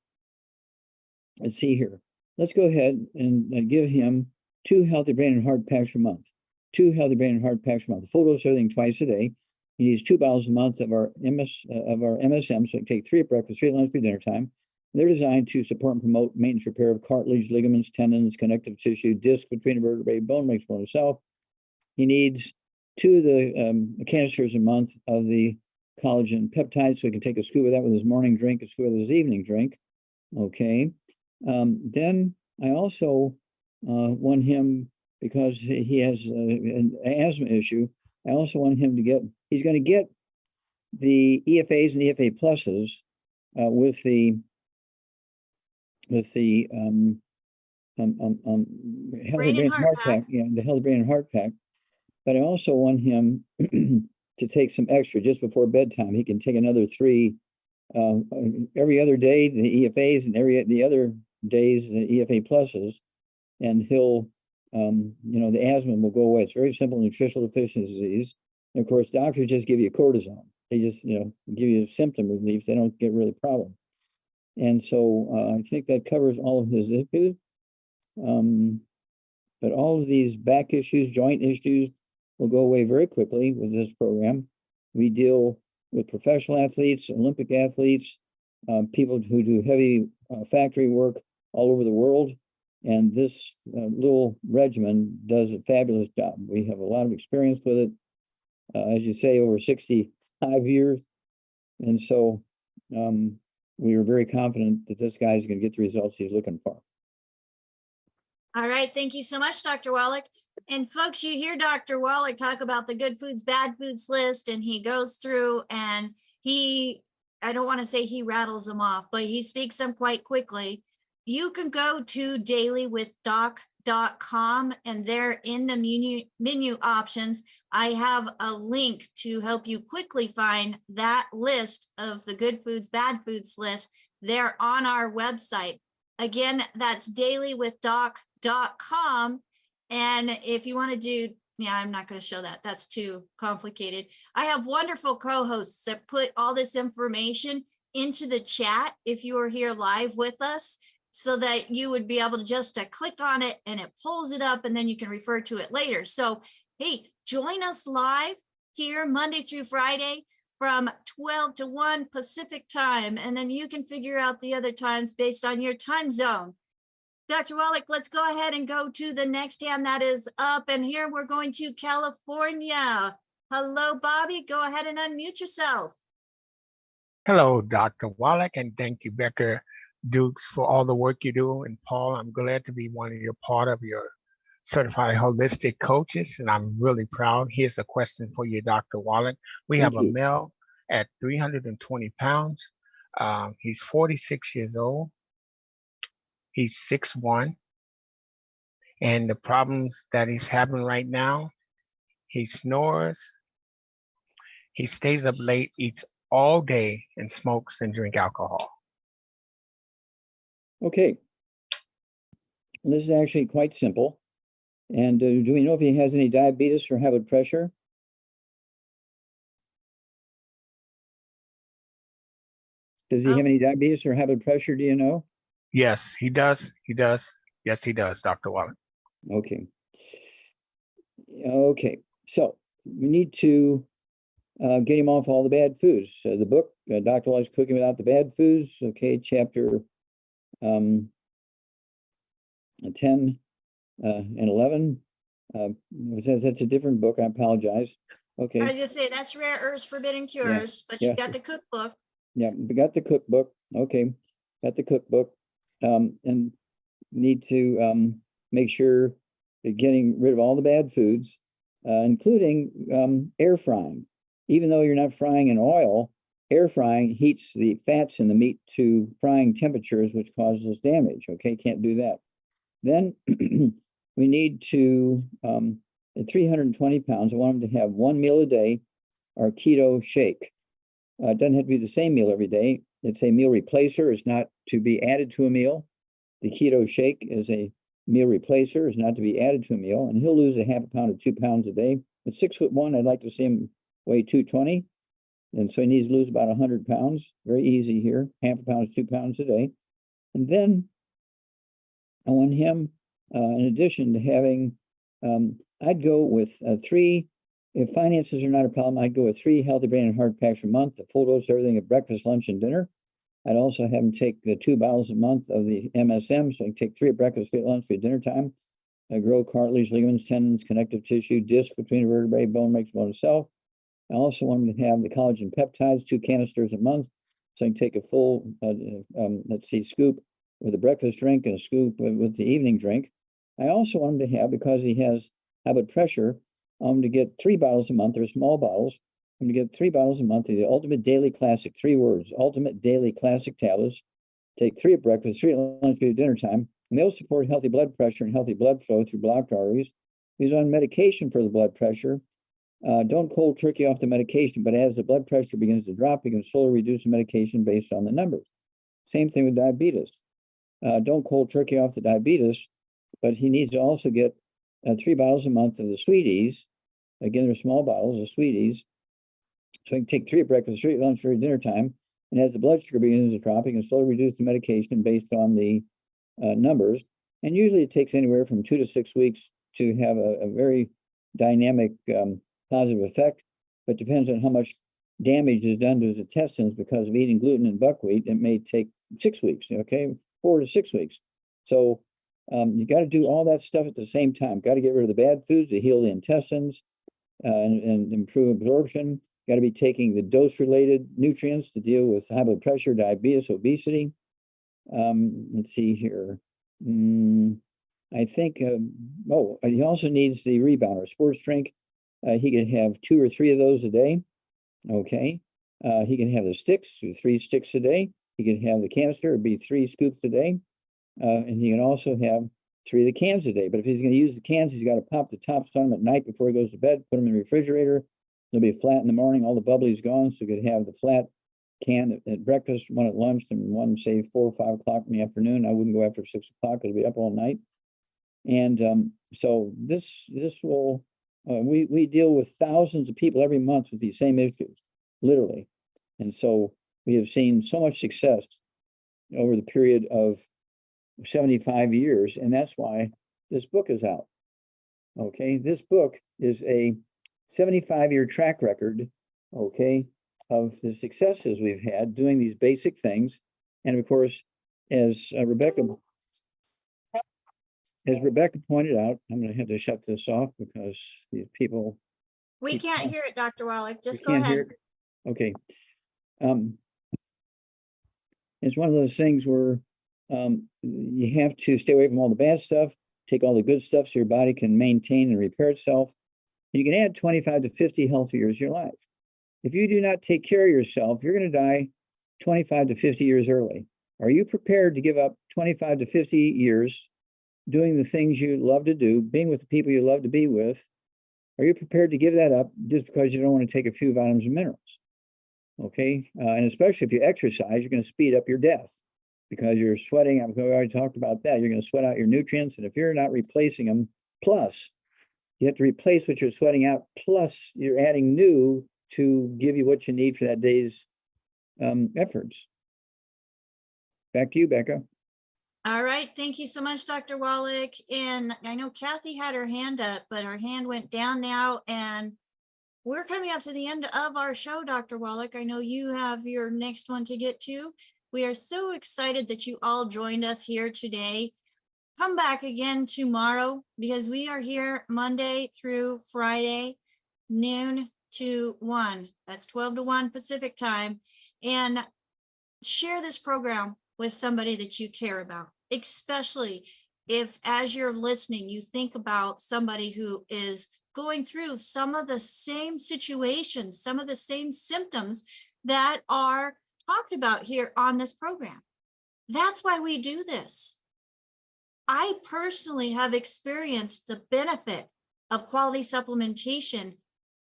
let's see here. Let's go ahead and give him 2 healthy brain and heart packs a month. 2 healthy brain and heart packs a month. Full dose everything twice a day. He needs 2 bottles a month of our MSM. So he can take 3 at breakfast, 3 at lunch, 3 dinner time. They're designed to support and promote maintenance repair of cartilage, ligaments, tendons, connective tissue, disc between the vertebrae, bone makes bone itself. He needs 2 of the canisters a month of the collagen peptides, so he can take a scoop of that with his morning drink, a scoop with his evening drink. Okay. Then I also want him, because he has an asthma issue, I also want him to he's going to get the EFAs and EFA pluses with the healthy brain and heart pack. Yeah, the healthy brain and heart pack. But I also want him to take some extra just before bedtime. He can take another 3 every other day, the EFAs, and the other days, the EFA pluses, and he'll, the asthma will go away. It's very simple nutritional deficiency disease. And of course, doctors just give you cortisone. They just, give you symptom relief. They don't get rid of the problem. And so I think that covers all of his issues. But all of these back issues, joint issues, will go away very quickly with this program. We deal with professional athletes, Olympic athletes, people who do heavy factory work all over the world. And this little regimen does a fabulous job. We have a lot of experience with it, as you say, over 65 years. And so we are very confident that this guy is going to get the results he's looking for. All right. Thank you so much, Dr. Wallach. And folks, you hear Dr. Wallach talk about the good foods, bad foods list, and he goes through and I don't want to say he rattles them off, but he speaks them quite quickly. You can go to dailywithdoc.com, and there in the menu options, I have a link to help you quickly find that list of the good foods, bad foods list there on our website. Again, that's dailywithdoc.com. And if you want to do, I'm not going to show that. That's too complicated. I have wonderful co-hosts that put all this information into the chat if you are here live with us, so that you would be able to just click on it and it pulls it up, and then you can refer to it later. So Hey, join us live here Monday through Friday from 12 to 1 Pacific time, and then you can figure out the other times based on your time zone. Dr. Wallach, let's go ahead and go to the next hand that is up, and here we're going to California. Hello, Bobby. Go ahead and unmute yourself. Hello, Dr. Wallach, and thank you, Becca Dukes, for all the work you do. And Paul, I'm glad to be one of your part of your certified holistic coaches, and I'm really proud. Here's a question for you, Dr. Wallach. We have a male at 320 pounds. He's 46 years old. He's 6'1", and the problems that he's having right now, he snores, he stays up late, eats all day, and smokes and drink alcohol. Okay. This is actually quite simple. And do we know if he has any diabetes or high blood pressure? Does he have any diabetes or high blood pressure? Do you know? Yes, he does. He does. Yes, he does, Dr. Wallach. Okay. Okay. So we need to get him off all the bad foods. The book, Dr. Wallach's Cooking Without the Bad Foods. Okay, chapter 10 and 11. That's a different book. I apologize. Okay. I was just say that's Rare Herbs Forbidden Cures, but you got the cookbook. Yeah, we got the cookbook. Okay, got the cookbook. And need to make sure you're getting rid of all the bad foods, including air frying. Even though you're not frying in oil, air frying heats the fats in the meat to frying temperatures, which causes damage. Okay, can't do that. Then we need to, at 320 pounds, I want them to have 1 meal a day or keto shake. It doesn't have to be the same meal every day. It's a meal replacer. It's not to be added to a meal. The keto shake is a meal replacer. It's not to be added to a meal. And he'll lose a half a pound to 2 pounds a day. At 6'1", I'd like to see him weigh 220. And so he needs to lose about 100 pounds. Very easy here. Half a pound to 2 pounds a day. And then I want him, in addition to having, I'd go with 3. If finances are not a problem, I'd go with 3 healthy brain and heart packs a month, a full dose of everything at breakfast, lunch, and dinner. I'd also have him take the 2 bottles a month of the MSM, so I can take 3 at breakfast, 3 at lunch, 3 at dinner time. I grow cartilage, ligaments, tendons, connective tissue, disc between the vertebrae, bone makes bone itself. I also want him to have the collagen peptides, 2 canisters a month, so I can take a full, scoop with a breakfast drink and a scoop with the evening drink. I also want him to have, because he has high blood pressure, to get 3 bottles a month. They're small bottles. I'm going to get 3 bottles a month of the Ultimate Daily Classic, 3 words, Ultimate Daily Classic tablets. Take 3 at breakfast, 3 at lunch, 3 at dinner time. And they'll support healthy blood pressure and healthy blood flow through blocked arteries. He's on medication for the blood pressure. Don't cold turkey off the medication, but as the blood pressure begins to drop, you can slowly reduce the medication based on the numbers. Same thing with diabetes. Don't cold turkey off the diabetes, but he needs to also get 3 bottles a month of the Sweeties. Again, they're small bottles of Sweeties. So he can take 3 at breakfast, 3 at lunch, 3 at dinner time. And as the blood sugar begins to drop, he can slowly reduce the medication based on the numbers. And usually it takes anywhere from 2 to 6 weeks to have a very dynamic positive effect, but depends on how much damage is done to his intestines because of eating gluten and buckwheat. It may take 6 weeks, okay, 4 to 6 weeks. So you got to do all that stuff at the same time. Got to get rid of the bad foods to heal the intestines and improve absorption. Got to be taking the dose-related nutrients to deal with high blood pressure, diabetes, obesity. Let's see here. I think, he also needs the rebounder, sports drink. He could have 2 or 3 of those a day. Okay. He can have the sticks, 3 sticks a day. He can have the canister, it'd be 3 scoops a day. And he can also have 3 of the cans a day. But if he's going to use the cans, he's got to pop the tops on them at night before he goes to bed, put them in the refrigerator. They'll be flat in the morning. All the bubbly's gone. So you could have the flat can at breakfast, 1 at lunch, and 1, say, 4 or 5 o'clock in the afternoon. I wouldn't go after 6 o'clock. It'll be up all night. And so this will, we deal with thousands of people every month with these same issues, literally. And so we have seen so much success over the period of 75 years. And that's why this book is out. Okay, this book is a 75-year track record, okay, of the successes we've had doing these basic things. And of course, as Rebecca pointed out, I'm going to have to shut this off because these people. We can't hear it, Dr. Wallach. Just we go can't hear ahead. it. Okay. It's one of those things where you have to stay away from all the bad stuff, take all the good stuff so your body can maintain and repair itself. You can add 25 to 50 healthy years to your life. If you do not take care of yourself, you're going to die 25 to 50 years early. Are you prepared to give up 25 to 50 years doing the things you love to do, being with the people you love to be with? Are you prepared to give that up just because you don't want to take a few vitamins and minerals? Okay, and especially if you exercise, you're going to speed up your death because you're sweating. We already talked about that. You're going to sweat out your nutrients, and if you're not replacing them, plus you have to replace what you're sweating out, plus you're adding new to give you what you need for that day's efforts. Back to you, Becca. All right. Thank you so much, Dr. Wallach. And I know Kathy had her hand up, but her hand went down now. And we're coming up to the end of our show, Dr. Wallach. I know you have your next one to get to. We are so excited that you all joined us here today. Come back again tomorrow because we are here Monday through Friday, noon to 1. That's 12 to 1 Pacific time. And share this program with somebody that you care about, especially if as you're listening, you think about somebody who is going through some of the same situations, some of the same symptoms that are talked about here on this program. That's why we do this. I personally have experienced the benefit of quality supplementation,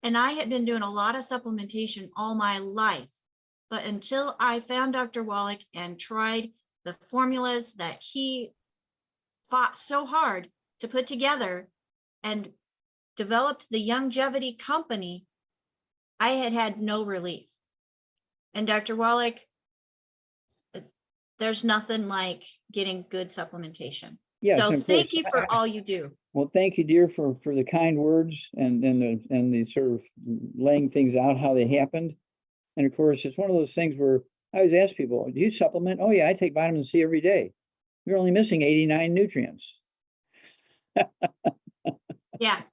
and I had been doing a lot of supplementation all my life. But until I found Dr. Wallach and tried the formulas that he fought so hard to put together and developed the Longevity Company, I had no relief. And Dr. Wallach, there's nothing like getting good supplementation. Yes, so of thank course. you for all you do. Well, thank you, dear, for the kind words and the sort of laying things out how they happened. And of course, it's one of those things where I always ask people, do you supplement? Oh yeah, I take vitamin C every day. You're only missing 89 nutrients. Yeah.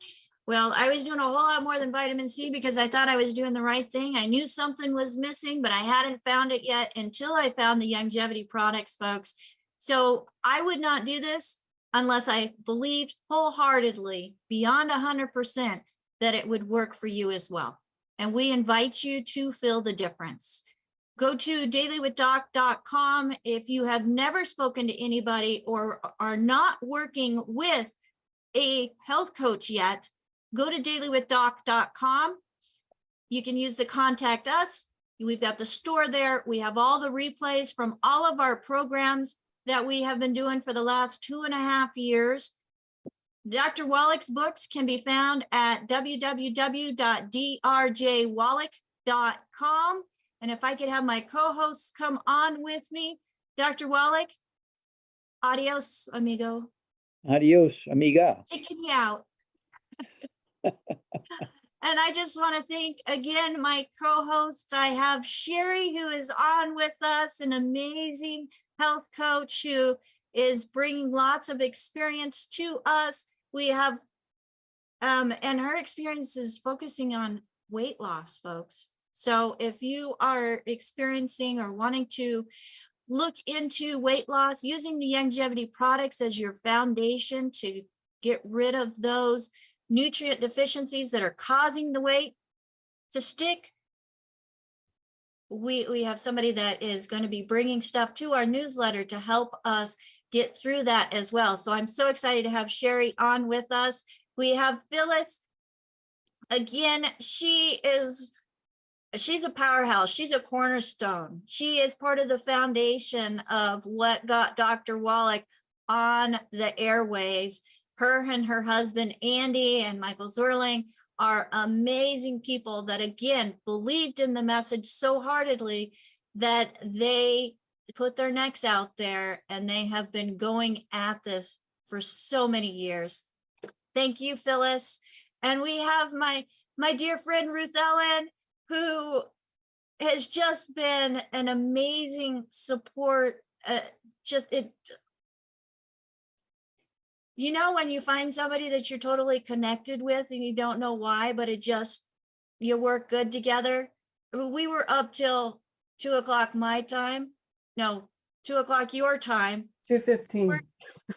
Well, I was doing a whole lot more than vitamin C because I thought I was doing the right thing. I knew something was missing, but I hadn't found it yet until I found the Longevity products, folks. So I would not do this unless I believed wholeheartedly, beyond 100%, that it would work for you as well. And we invite you to feel the difference. Go to dailywithdoc.com. If you have never spoken to anybody or are not working with a health coach yet, go to dailywithdoc.com. You can use the contact us. We've got the store there. We have all the replays from all of our programs that we have been doing for the last 2.5 years. Dr. Wallach's books can be found at www.drjwallach.com. And if I could have my co-hosts come on with me, Dr. Wallach, adios, amigo. Adios, amiga. Taking you out. And I just want to thank again my co-host. I have Sherry, who is on with us, an amazing health coach who is bringing lots of experience to us. We have, and her experience is focusing on weight loss, folks. So if you are experiencing or wanting to look into weight loss, using the Longevity products as your foundation to get rid of those nutrient deficiencies that are causing the weight to stick, we have somebody that is going to be bringing stuff to our newsletter to help us get through that as well. So I'm so excited to have Sherry on with us. We have Phyllis. Again, she's a powerhouse. She's a cornerstone. She is part of the foundation of what got Dr. Wallach on the airways. Her and her husband, Andy, and Michael Zerling are amazing people that, again, believed in the message so heartedly that they put their necks out there, and they have been going at this for so many years. Thank you, Phyllis. And we have my dear friend Ruth Ellen, who has just been an amazing support. You know, when you find somebody that you're totally connected with and you don't know why, but you work good together. We were up till 2 o'clock my time. No, 2 o'clock your time. 2:15.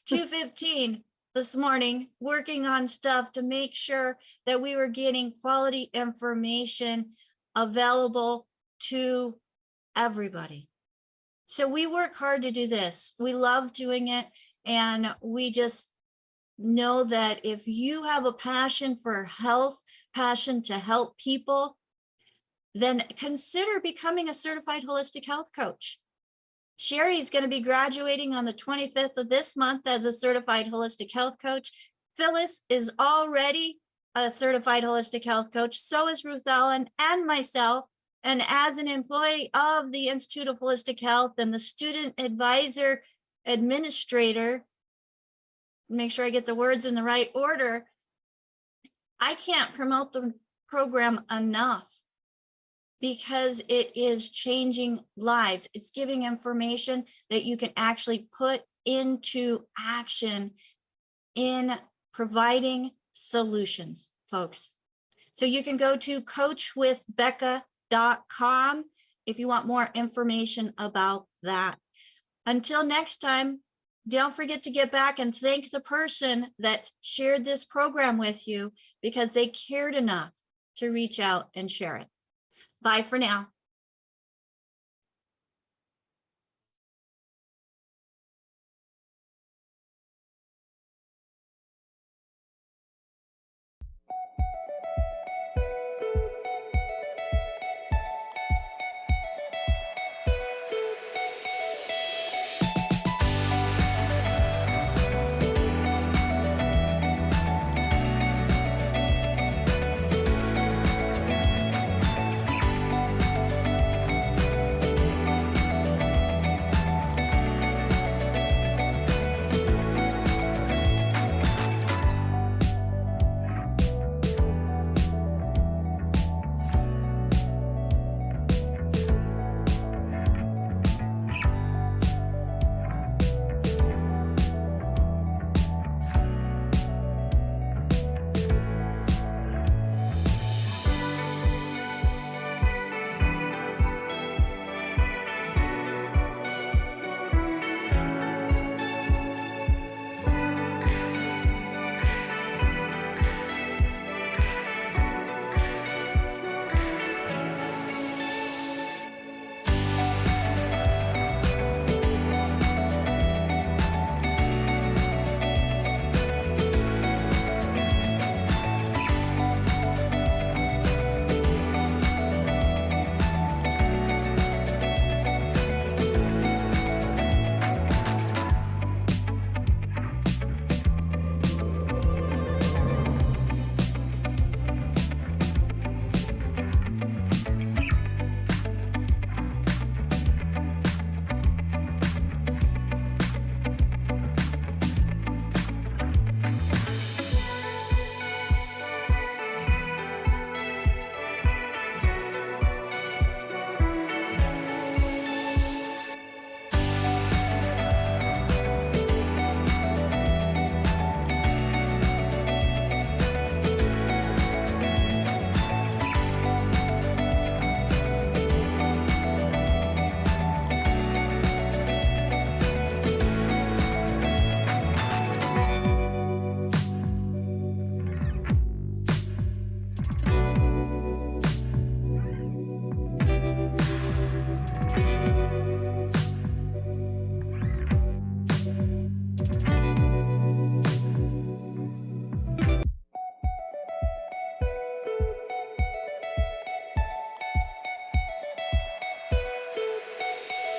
2:15 this morning, working on stuff to make sure that we were getting quality information available to everybody. So we work hard to do this. We love doing it. And we just know that if you have a passion for health, passion to help people, then consider becoming a certified holistic health coach. Sherry is going to be graduating on the 25th of this month as a certified holistic health coach. Phyllis is already a certified holistic health coach. So is Ruth Ellen and myself. And as an employee of the Institute of Holistic Health and the student advisor administrator, make sure I get the words in the right order, I can't promote the program enough, because it is changing lives. It's giving information that you can actually put into action in providing solutions, folks. So you can go to coachwithbecca.com if you want more information about that. Until next time, don't forget to get back and thank the person that shared this program with you, because they cared enough to reach out and share it. Bye for now.